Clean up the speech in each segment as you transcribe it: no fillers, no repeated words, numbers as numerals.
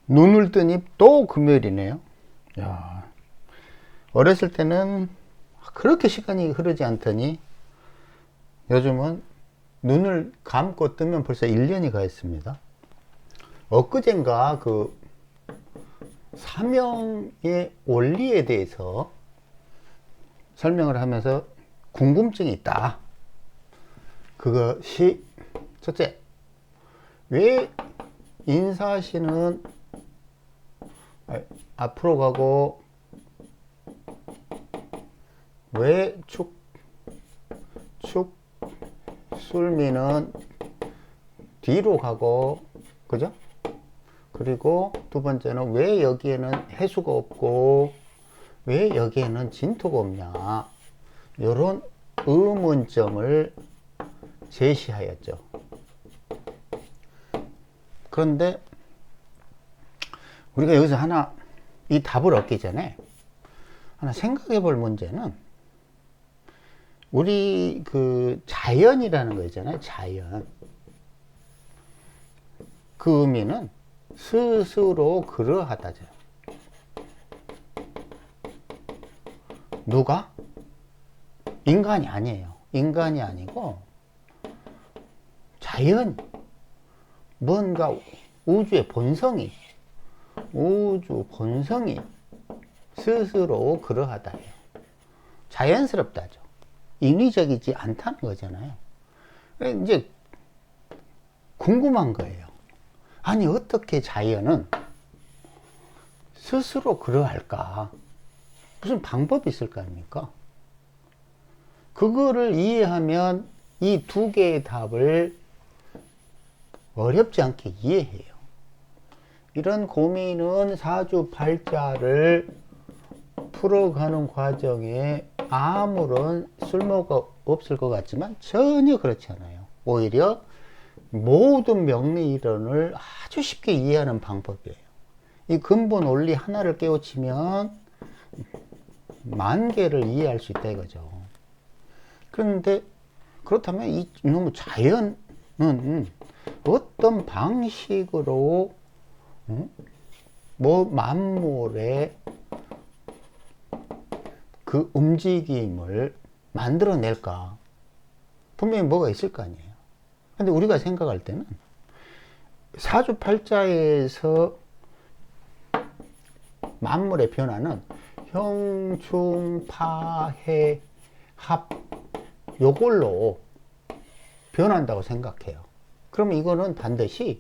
눈을 뜨니 또 금요일이네요. 야, 어렸을 때는 그렇게 시간이 흐르지 않더니 요즘은 눈을 감고 뜨면 벌써 1년이 가 있습니다. 엊그젠가 그 사명의 원리에 대해서 설명을 하면서 궁금증이 있다. 그것이 첫째, 왜 인사시는 앞으로 가고 왜 술미는 뒤로 가고, 그죠? 그리고 두 번째는 왜 여기에는 해수가 없고 왜 여기에는 진토가 없냐, 이런 의문점을 제시하였죠. 그런데 우리가 여기서 하나 이 답을 얻기 전에 하나 생각해 볼 문제는, 우리 그 자연이라는 거 있잖아요. 자연. 그 의미는 스스로 그러하다죠. 누가? 인간이 아니에요. 인간이 아니고 자연, 뭔가 우주의 본성이, 우주 본성이 스스로 그러하다예요. 자연스럽다죠. 인위적이지 않다는 거잖아요. 이제 궁금한 거예요. 아니, 어떻게 자연은 스스로 그러할까? 무슨 방법이 있을 거 아닙니까? 그거를 이해하면 이 두 개의 답을 어렵지 않게 이해해요. 이런 고민은 사주팔자를 풀어가는 과정에 아무런 쓸모가 없을 것 같지만 전혀 그렇지 않아요. 오히려 모든 명리이론을 아주 쉽게 이해하는 방법이에요. 이 근본 원리 하나를 깨우치면 만 개를 이해할 수 있다 이거죠. 그런데 그렇다면 이 너무 자연은 어떤 방식으로 뭐 만물의 그 움직임을 만들어낼까? 분명히 뭐가 있을 거 아니에요. 근데 우리가 생각할 때는 사주팔자에서 만물의 변화는 형충파해 합, 요걸로 변한다고 생각해요. 그럼 이거는 반드시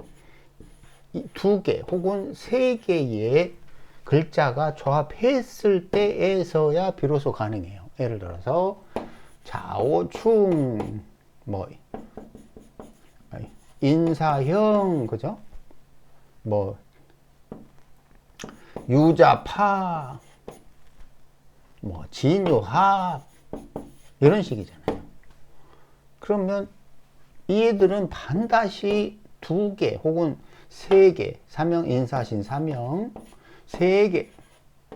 두 개 혹은 세 개의 글자가 조합했을 때에서야 비로소 가능해요. 예를 들어서 좌오충, 뭐 인사형, 그죠? 뭐 유자파, 뭐 진유합, 이런 식이잖아요. 그러면 이들은 반드시 두 개 혹은 세 개, 사명, 인사신, 사명, 세 개,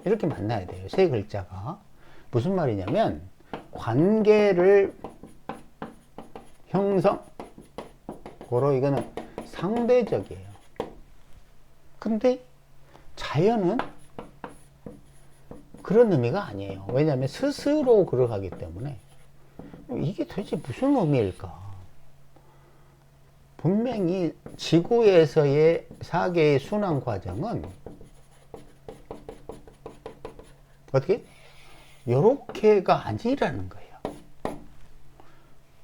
이렇게 만나야 돼요. 세 글자가. 무슨 말이냐면, 관계를 형성, 고로 이거는 상대적이에요. 근데 자연은 그런 의미가 아니에요. 왜냐하면 스스로 그러하기 때문에. 이게 도대체 무슨 의미일까? 분명히 지구에서의 사계의 순환 과정은 어떻게? 요렇게가 아니라는 거예요.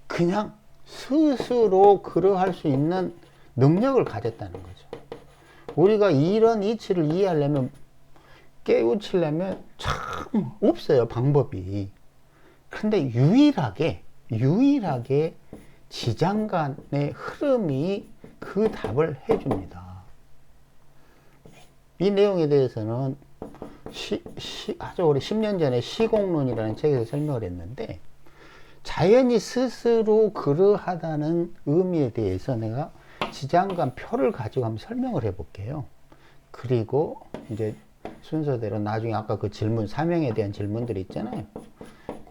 그냥 스스로 그러할 수 있는 능력을 가졌다는 거죠. 우리가 이런 이치를 이해하려면, 깨우치려면 참 없어요, 방법이. 그런데 유일하게 지장간의 흐름이 그 답을 해줍니다. 이 내용에 대해서는 아주 오래 10년 전에 시공론이라는 책에서 설명을 했는데, 자연이 스스로 그러하다는 의미에 대해서 내가 지장간 표를 가지고 한번 설명을 해 볼게요. 그리고 이제 순서대로 나중에 아까 그 질문, 사명에 대한 질문들이 있잖아요.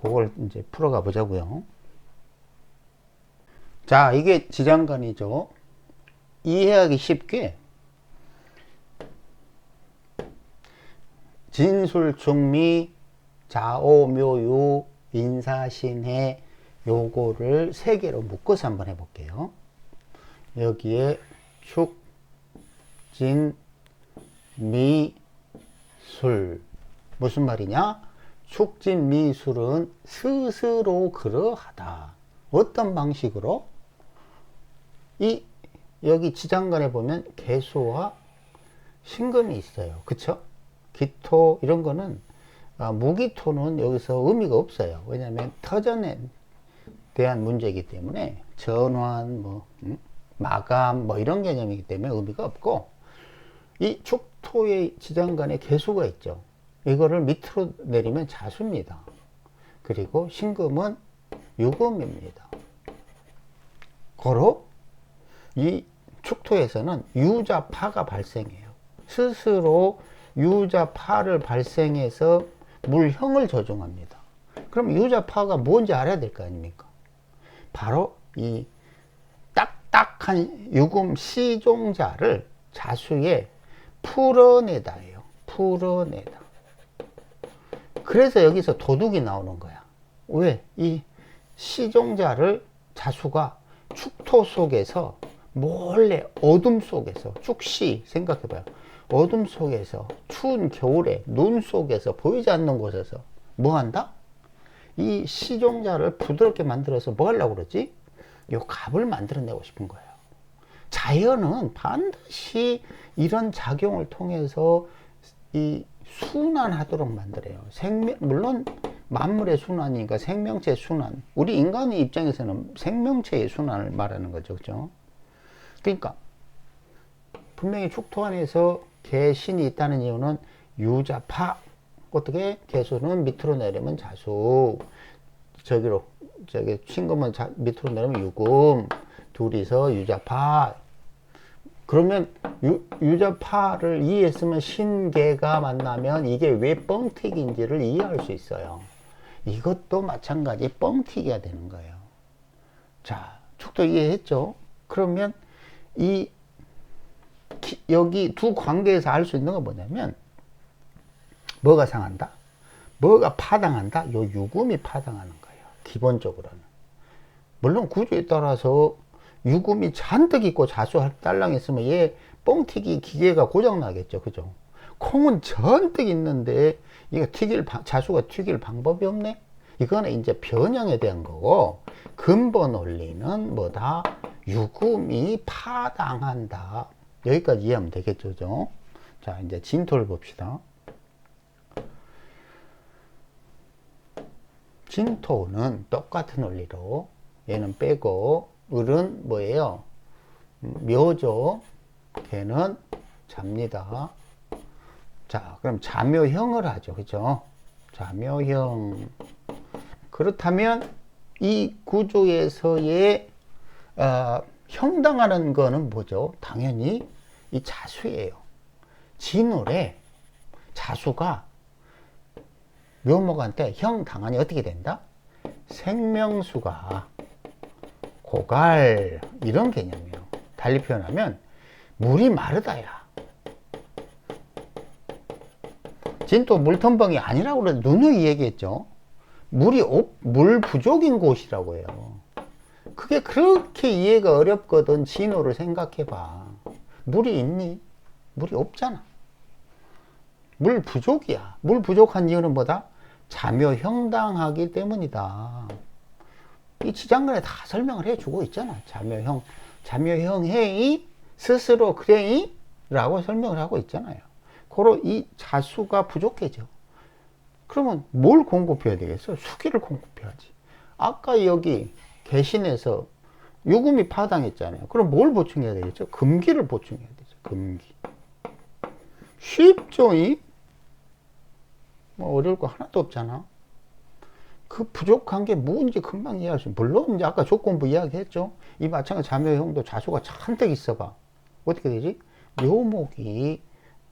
그걸 이제 풀어가 보자고요. 자, 이게 지장간이죠. 이해하기 쉽게 진술충미 자오묘유 인사신해 요거를 세 개로 묶어서 한번 해볼게요. 여기에 축, 진, 미, 술. 무슨 말이냐? 축진, 미, 술은 스스로 그러하다. 어떤 방식으로? 여기 지장간에 보면 개수와 신금이 있어요. 그쵸? 기토 이런 거는 무기토는 여기서 의미가 없어요. 왜냐하면 터전에 대한 문제이기 때문에 전환, 마감 이런 개념이기 때문에 의미가 없고, 이 축토의 지장간에 개수가 있죠. 이거를 밑으로 내리면 자수입니다. 그리고 신금은 유금입니다. 고로 이 축토에서는 유자파가 발생해요. 스스로 유자파를 발생해서 물형을 조종합니다. 그럼 유자파가 뭔지 알아야 될 거 아닙니까? 바로 이 딱딱한 유금 시종자를 자수에 풀어내다예요. 풀어내다. 그래서 여기서 도둑이 나오는 거야. 왜? 이 시종자를 자수가 축토 속에서 몰래 어둠 속에서, 축시 생각해봐요. 어둠 속에서 추운 겨울에 눈 속에서 보이지 않는 곳에서 뭐 한다? 이 시종자를 부드럽게 만들어서 뭐 하려고 그러지? 요 갑을 만들어내고 싶은 거예요. 자연은 반드시 이런 작용을 통해서 이 순환하도록 만들어요. 물론 만물의 순환이니까 생명체의 순환. 우리 인간의 입장에서는 생명체의 순환을 말하는 거죠. 그죠? 그러니까 분명히 축토 안에서 개신이 있다는 이유는 유자파. 어떻게? 개수는 밑으로 내리면 자수, 저기 신금은 밑으로 내리면 유금, 둘이서 유자파. 그러면 유자파를 이해했으면 신계가 만나면 이게 왜 뻥튀기인지를 이해할 수 있어요. 이것도 마찬가지 뻥튀기가 되는 거예요. 자, 축도 이해했죠? 그러면 여기 두 관계에서 알 수 있는 건 뭐냐면, 뭐가 상한다? 뭐가 파당한다? 요 유금이 파당하는 거예요. 기본적으로는. 물론 구조에 따라서 유금이 잔뜩 있고 자수 딸랑 있으면 얘 뻥튀기 기계가 고장 나겠죠. 그죠? 콩은 잔뜩 있는데 이거 자수가 튀길 방법이 없네? 이거는 이제 변형에 대한 거고, 근본 원리는 뭐다? 유금이 파당한다. 여기까지 이해하면 되겠죠. 그죠? 자, 이제 진토를 봅시다. 진토는 똑같은 원리로 얘는 빼고, 을은 뭐예요? 묘죠. 걔는 잡니다. 자, 그럼 자묘형을 하죠. 그죠? 자묘형. 그렇다면 이 구조에서의 형당하는 거는 뭐죠? 당연히 이 자수예요. 진울에 자수가 묘목한테 형 당한이 어떻게 된다? 생명수가 고갈, 이런 개념이에요. 달리 표현하면 물이 마르다야. 진토 물텀벙이 아니라고 그래도 누누이 얘기했죠. 물 부족인 곳이라고 해요. 그게 그렇게 이해가 어렵거든. 진호를 생각해봐. 물이 있니? 물이 없잖아. 물 부족이야. 물 부족한 이유는 뭐다? 자묘형당하기 때문이다. 이 지장간에 다 설명을 해주고 있잖아. 자묘형해이 스스로 그래이 라고 설명을 하고 있잖아요. 고로 이 자수가 부족해져. 그러면 뭘 공급해야 되겠어? 수기를 공급해야지. 아까 여기 개신에서 유금이 파당했잖아요. 그럼 뭘 보충해야 되겠죠? 금기를 보충해야 되죠. 금기. 쉽죠? 뭐 어려울 거 하나도 없잖아. 그 부족한 게 뭔지 금방 이해할 수 있어. 물론 이제 아까 조건부 이야기했죠. 이 마찬가지 자묘형도 자수가 잔뜩 있어봐. 어떻게 되지? 묘목이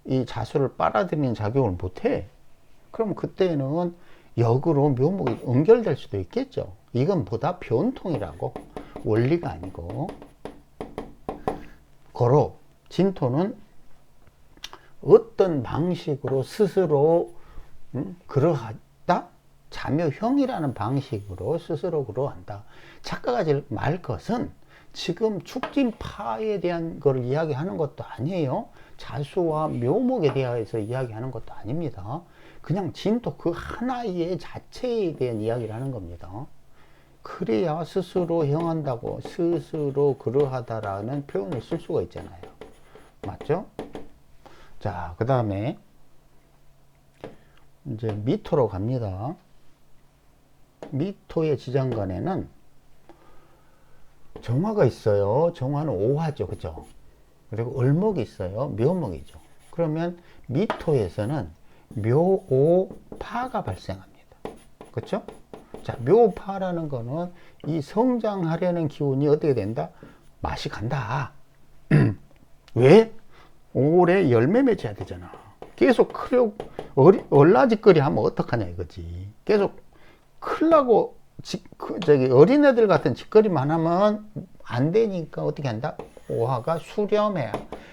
이 자수를 빨아들이는 작용을 못해. 그럼 그때는 역으로 묘목이 응결될 수도 있겠죠. 이건 보다 변통이라고, 원리가 아니고. 고로 진토는 어떤 방식으로 스스로 그러하다? 자묘형이라는 방식으로 스스로 그러한다. 작가가 말 것은 지금 축진파에 대한 걸 이야기하는 것도 아니에요. 자수와 묘목에 대해서 이야기하는 것도 아닙니다. 그냥 진토 그 하나의 자체에 대한 이야기를 하는 겁니다. 그래야 스스로 형한다고 스스로 그러하다라는 표현을 쓸 수가 있잖아요. 맞죠? 자, 그 다음에 이제 미토로 갑니다. 미토의 지장간에는 정화가 있어요. 정화는 오화죠. 그죠? 그리고 을목이 있어요. 묘목이죠. 그러면 미토에서는 묘오파가 발생합니다. 그렇죠? 자, 묘파라는 거는 이 성장하려는 기운이 어떻게 된다? 맛이 간다. 왜? 올해 열매 맺어야 되잖아. 계속 얼라짓거리 하면 어떡하냐 이거지. 계속 클라고 어린애들 같은 짓거리만 하면 안 되니까 어떻게 한다? 오화가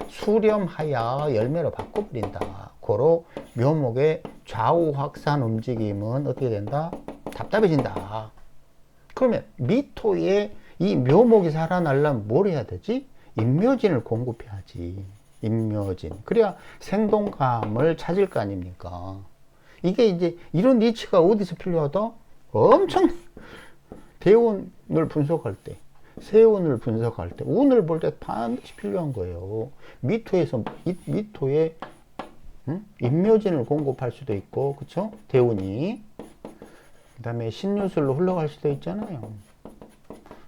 수렴하여 열매로 바꿔버린다. 고로 묘목의 좌우 확산 움직임은 어떻게 된다? 답답해진다. 그러면 미토에 이 묘목이 살아나려면 뭘 해야 되지? 인묘진을 공급해야지. 인묘진. 그래야 생동감을 찾을 거 아닙니까? 이게 이제 이런 니치가 어디서 필요하다? 엄청 대운을 분석할 때, 세운을 분석할 때, 운을 볼 때 반드시 필요한 거예요. 미토에서 미토에 인묘진을 공급할 수도 있고, 그쵸? 대운이. 그 다음에 신유술로 흘러갈 수도 있잖아요.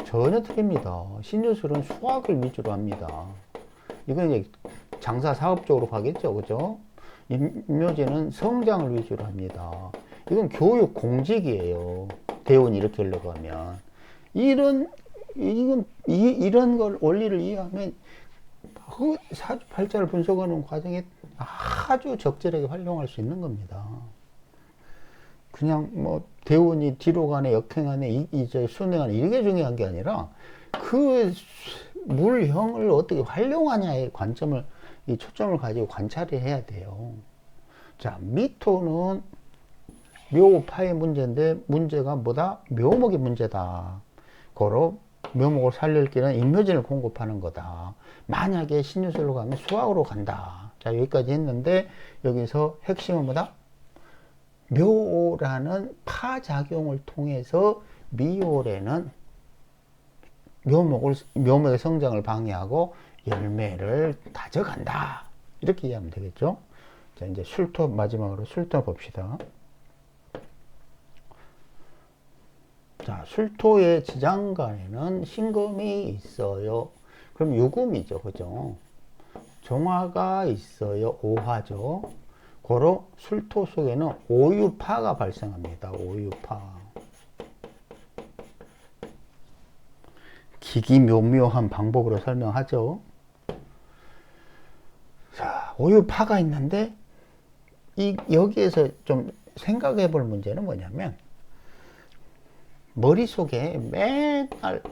전혀 틀립니다. 신유술은 수학을 위주로 합니다. 이건 이제 장사 사업적으로 가겠죠. 그죠? 인묘진은 성장을 위주로 합니다. 이건 교육 공직이에요. 대운이 이렇게 흘러가면. 이런 걸 원리를 이해하면 그 사주팔자를 분석하는 과정에 아주 적절하게 활용할 수 있는 겁니다. 그냥 뭐 대운이 뒤로 가네, 역행하네, 이제 순행하네 이게 중요한 게 아니라 그 물형을 어떻게 활용하냐의 관점을 이 초점을 가지고 관찰을 해야 돼요. 자, 미토는 묘파의 문제인데 문제가 뭐다? 묘목의 문제다. 고로 묘목을 살릴 길은 인묘진을 공급하는 거다. 만약에 신유술로 가면 수학으로 간다. 자, 여기까지 했는데 여기서 핵심은 뭐다? 묘라는 파작용을 통해서 미올에는 묘목의 성장을 방해하고 열매를 다져간다. 이렇게 이해하면 되겠죠. 자, 이제 술토, 마지막으로 술토 봅시다. 자, 술토의 지장간에는 신금이 있어요. 그럼 유금이죠. 그죠? 정화가 있어요. 오화죠. 고로 술토 속에는 오유파가 발생합니다. 오유파. 기기묘묘한 방법으로 설명하죠. 자, 오유파가 있는데 여기에서 좀 생각해 볼 문제는 뭐냐면 머릿속에 맨날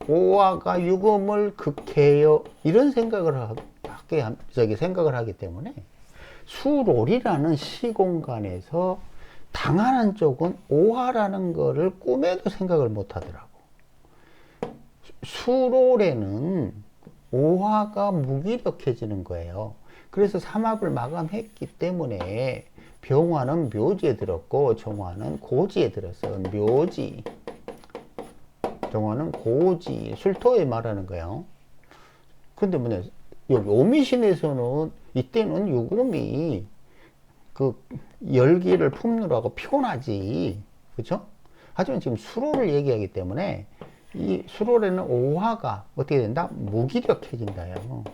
오화가 유금을 극해요. 이런 생각을 생각을 하기 때문에 수롤이라는 시공간에서 당하는 쪽은 오화라는 거를 꿈에도 생각을 못 하더라고. 수롤에는 오화가 무기력해지는 거예요. 그래서 삼합을 마감했기 때문에 병화는 묘지에 들었고 정화는 고지에 들었어요. 묘지. 정화는 고지. 술토에 말하는 거예요. 근데 뭐냐, 여기 오미신에서는 이때는 유금이 그 열기를 품느라고 피곤하지. 그쵸? 하지만 지금 수로를 얘기하기 때문에 이 수로에는 오화가 어떻게 된다? 무기력해진다요.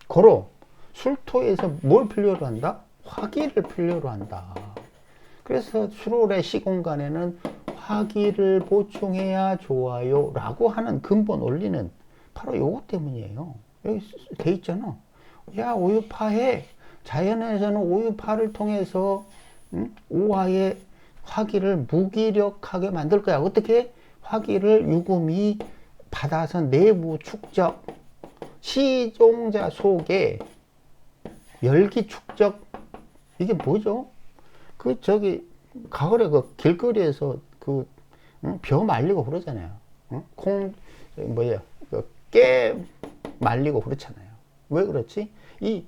고로 술토에서 뭘 필요로 한다? 화기를 필요로 한다. 그래서 수롤의 시공간에는 화기를 보충해야 좋아요 라고 하는 근본 원리는 바로 요거 때문이에요. 여기 돼 있잖아. 야, 오유파해. 자연에서는 오유파를 통해서 오화의 화기를 무기력하게 만들 거야. 어떻게? 화기를 유금이 받아서 내부 축적 시종자 속에 열기 축적, 이게 뭐죠? 그 저기 가을에 그 길거리에서 그 벼 말리고 그러잖아요. 콩 뭐야, 깨 말리고 그렇잖아요. 왜 그렇지? 이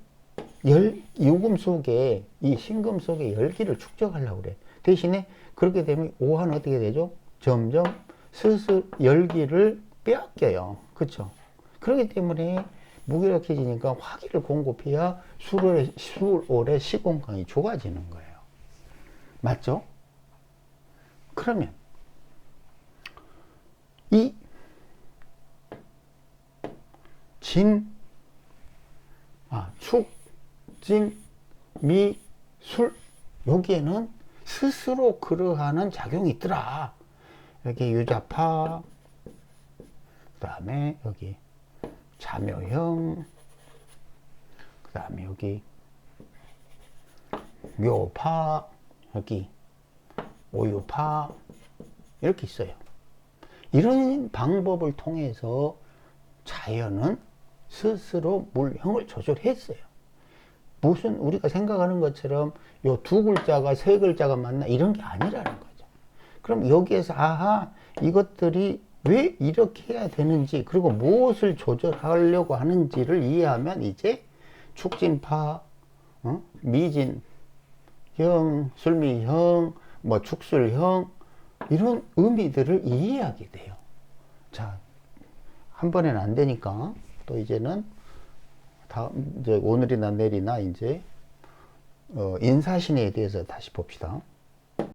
유금 속에, 이 신금 속에 열기를 축적하려고 그래. 대신에 그렇게 되면 오화는 어떻게 되죠? 점점 슬슬 열기를 빼앗겨요. 그쵸? 그렇기 때문에 무기력해지니까 화기를 공급해야 술월의 시공간이 좋아지는 거예요. 맞죠? 그러면 이 축, 진, 미, 술, 여기에는 스스로 그러하는 작용이 있더라. 여기 유자파, 그 다음에 여기 자묘형, 그 다음에 여기 묘파, 여기 오유파, 이렇게 있어요. 이런 방법을 통해서 자연은 스스로 물형을 조절했어요. 무슨 우리가 생각하는 것처럼 요 두 글자가 세 글자가 맞나 이런 게 아니라는 거죠. 그럼 여기에서 아하, 이것들이 왜 이렇게 해야 되는지, 그리고 무엇을 조절하려고 하는지를 이해하면 이제 축진파, 미진형, 술미형, 뭐 축술형, 이런 의미들을 이해하게 돼요. 자, 한 번에는 안 되니까 또 이제는 이제 오늘이나 내일이나 이제 인사신에 대해서 다시 봅시다.